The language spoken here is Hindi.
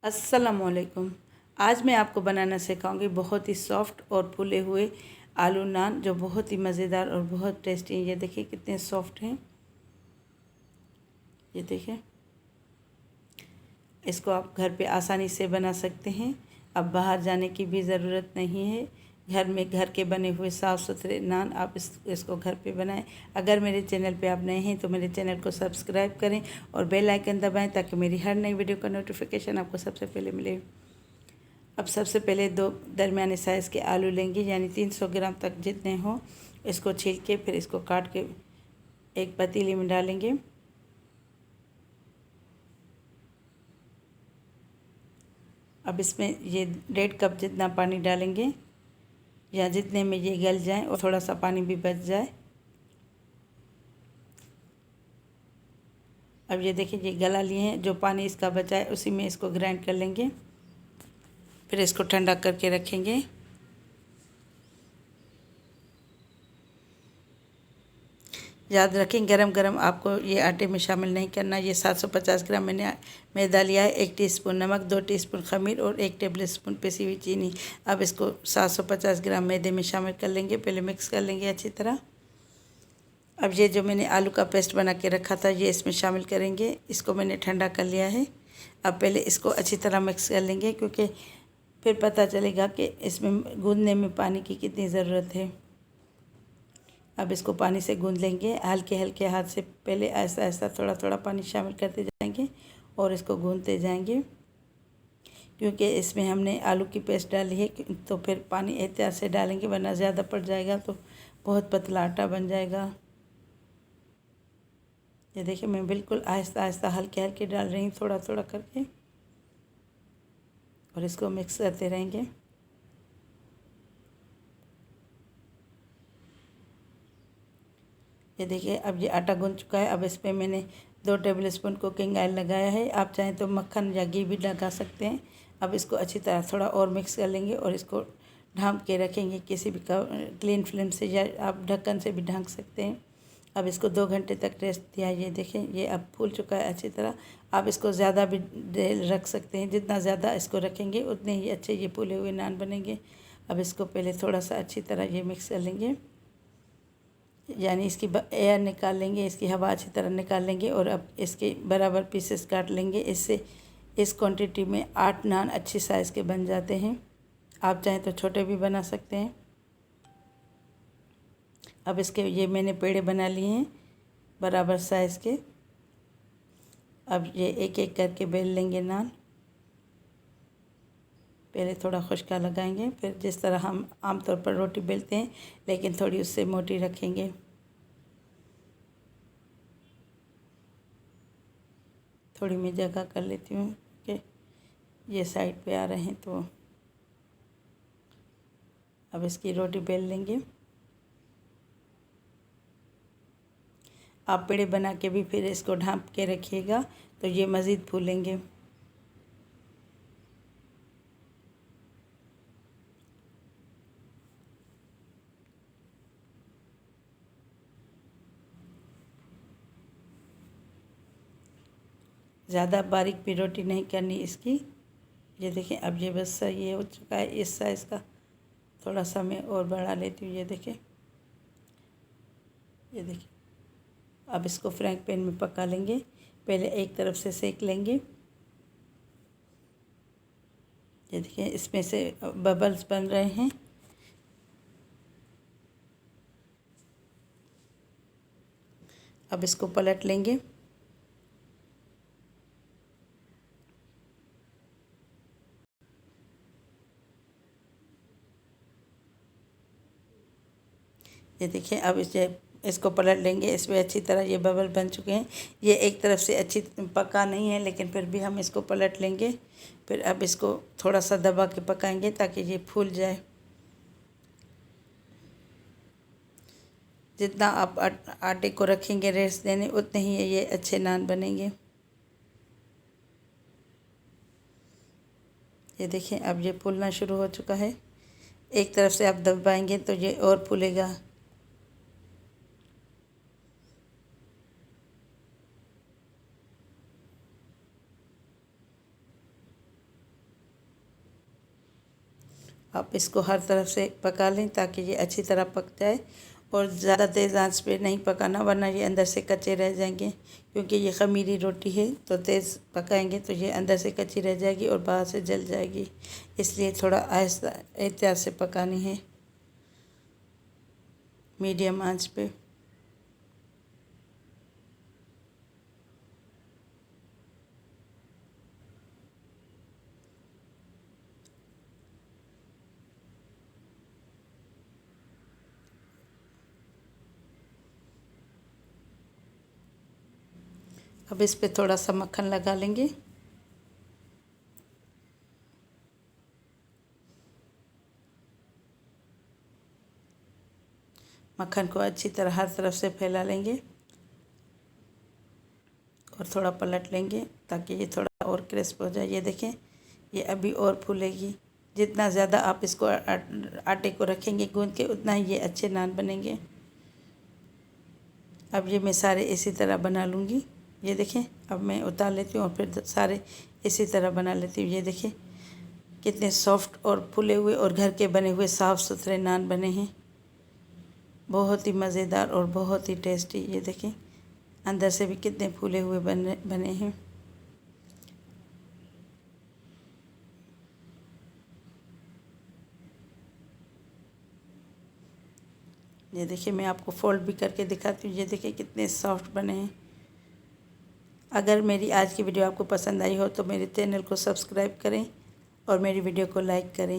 अस्सलामुअलैकुम। आज मैं आपको बनाना सिखाऊंगी बहुत ही सॉफ्ट और फूले हुए आलू नान, जो बहुत ही मज़ेदार और बहुत टेस्टी हैं। ये देखिए कितने सॉफ्ट हैं। ये देखिए, इसको आप घर पे आसानी से बना सकते हैं। अब बाहर जाने की भी ज़रूरत नहीं है। घर में घर के बने हुए साफ़ सुथरे नान आप इसको घर पे बनाएं। अगर मेरे चैनल पे आप नए हैं तो मेरे चैनल को सब्सक्राइब करें और बेल आइकन दबाएं, ताकि मेरी हर नई वीडियो का नोटिफिकेशन आपको सबसे पहले मिले। अब सबसे पहले 2 दरमियाने साइज़ के आलू लेंगे, यानी 300 ग्राम तक जितने हों। इसको छील के फिर इसको काट के एक पतीली में डालेंगे। अब इसमें ये 1.5 कप जितना पानी डालेंगे, या जितने में ये गल जाए और थोड़ा सा पानी भी बच जाए। अब ये देखिए, ये गला लिए हैं। जो पानी इसका बचा है उसी में इसको ग्राइंड कर लेंगे। फिर इसको ठंडा करके रखेंगे। याद रखें, गरम गरम आपको ये आटे में शामिल नहीं करना। ये 750 ग्राम मैंने मैदा लिया है, 1 टीस्पून नमक, 2 टीस्पून खमीर और 1 टेबल स्पून पिसी हुई चीनी। अब इसको 750 ग्राम मैदे में शामिल कर लेंगे। पहले मिक्स कर लेंगे अच्छी तरह। अब ये जो मैंने आलू का पेस्ट बना के रखा था, ये इसमें शामिल करेंगे। इसको मैंने ठंडा कर लिया है। अब पहले इसको अच्छी तरह मिक्स कर लेंगे, क्योंकि फिर पता चलेगा कि इसमें गूंदने में पानी की कितनी ज़रूरत है। अब इसको पानी से गूंद लेंगे। हल्के हल्के हाथ से पहले ऐसा ऐसा थोड़ा थोड़ा पानी शामिल करते जाएंगे और इसको गूंदते जाएंगे, क्योंकि इसमें हमने आलू की पेस्ट डाली है। तो फिर पानी एहतियात से डालेंगे, वरना ज़्यादा पड़ जाएगा तो बहुत पतला आटा बन जाएगा। ये देखिए, मैं बिल्कुल आहिस्ता आहिस्ता हल्के हल्के डाल रही हूँ, थोड़ा थोड़ा करके, और इसको मिक्स करते रहेंगे। ये देखिए, अब ये आटा गूंद चुका है। अब इस पर मैंने 2 टेबल स्पून कुकिंग ऑयल लगाया है। आप चाहें तो मक्खन या घी भी लगा सकते हैं। अब इसको अच्छी तरह थोड़ा और मिक्स कर लेंगे और इसको ढाँप के रखेंगे किसी भी क्लीन फिल्म से, या आप ढक्कन से भी ढक सकते हैं। अब इसको 2 घंटे तक रेस्ट दिया। ये देखें, ये अब फूल चुका है अच्छी तरह। आप इसको ज़्यादा भी देर रख सकते हैं। जितना ज़्यादा इसको रखेंगे उतने ही अच्छे ये फूले हुए नान बनेंगे। अब इसको पहले थोड़ा सा अच्छी तरह ये मिक्स कर लेंगे, यानी इसकी एयर निकाल लेंगे, इसकी हवा अच्छी तरह निकाल लेंगे। और अब इसके बराबर पीसेस काट लेंगे। इससे इस क्वांटिटी में 8 नान अच्छी साइज़ के बन जाते हैं। आप चाहें तो छोटे भी बना सकते हैं। अब इसके ये मैंने पेड़े बना लिए हैं बराबर साइज़ के। अब ये एक एक करके बेल लेंगे नान। पहले थोड़ा खुश्का लगाएंगे, फिर जिस तरह हम आमतौर पर रोटी बेलते हैं, लेकिन थोड़ी उससे मोटी रखेंगे। थोड़ी मैं जगह कर लेती हूँ कि ये साइड पे आ रहे हैं। तो अब इसकी रोटी बेल लेंगे। आप पेड़े बना के भी फिर इसको ढाँप के रखिएगा, तो ये मज़ीद फूलेंगे। ज़्यादा बारीक भी रोटी नहीं करनी इसकी। ये देखें, अब ये बस सही हो चुका है इस साइज़ का। थोड़ा सा मैं और बढ़ा लेती हूँ। ये देखें, ये देखिए। अब इसको फ्राइंग पैन में पका लेंगे। पहले एक तरफ से सेक लेंगे। ये देखिए, इसमें से बबल्स बन रहे हैं। अब इसको पलट लेंगे। ये देखिए, अब इसको पलट लेंगे। इसमें अच्छी तरह ये बबल बन चुके हैं। ये एक तरफ से अच्छी पका नहीं है, लेकिन फिर भी हम इसको पलट लेंगे। फिर अब इसको थोड़ा सा दबा के पकाएंगे, ताकि ये फूल जाए। जितना आप आटे को रखेंगे रेस्ट देने, उतने ही ये अच्छे नान बनेंगे। ये देखें, अब ये फूलना शुरू हो चुका है। एक तरफ से आप दबाएंगे तो ये और फूलेगा। आप इसको हर तरफ से पका लें ताकि ये अच्छी तरह पक जाए। और ज़्यादा तेज़ आंच पे नहीं पकाना, वरना ये अंदर से कच्चे रह जाएंगे। क्योंकि ये ख़मीरी रोटी है तो तेज़ पकाएंगे तो ये अंदर से कच्ची रह जाएगी और बाहर से जल जाएगी। इसलिए थोड़ा आहिस्ता एहतियात से पकानी है, मीडियम आंच पे। अब इस पे थोड़ा सा मक्खन लगा लेंगे। मक्खन को अच्छी तरह हर तरफ से फैला लेंगे और थोड़ा पलट लेंगे ताकि ये थोड़ा और क्रिस्प हो जाए। ये देखें, ये अभी और फूलेगी। जितना ज़्यादा आप इसको आटे को रखेंगे गूंद के, उतना ही ये अच्छे नान बनेंगे। अब ये मैं सारे इसी तरह बना लूँगी। ये देखें, अब मैं उतार लेती हूँ और फिर सारे इसी तरह बना लेती हूँ। ये देखें कितने सॉफ्ट और फूले हुए और घर के बने हुए साफ़ सुथरे नान बने हैं, बहुत ही मज़ेदार और बहुत ही टेस्टी। ये देखें अंदर से भी कितने फूले हुए बने हैं। ये देखिए, मैं आपको फोल्ड भी करके दिखाती हूँ। ये देखिए कितने सॉफ्ट बने हैं। अगर मेरी आज की वीडियो आपको पसंद आई हो तो मेरे चैनल को सब्सक्राइब करें और मेरी वीडियो को लाइक करें।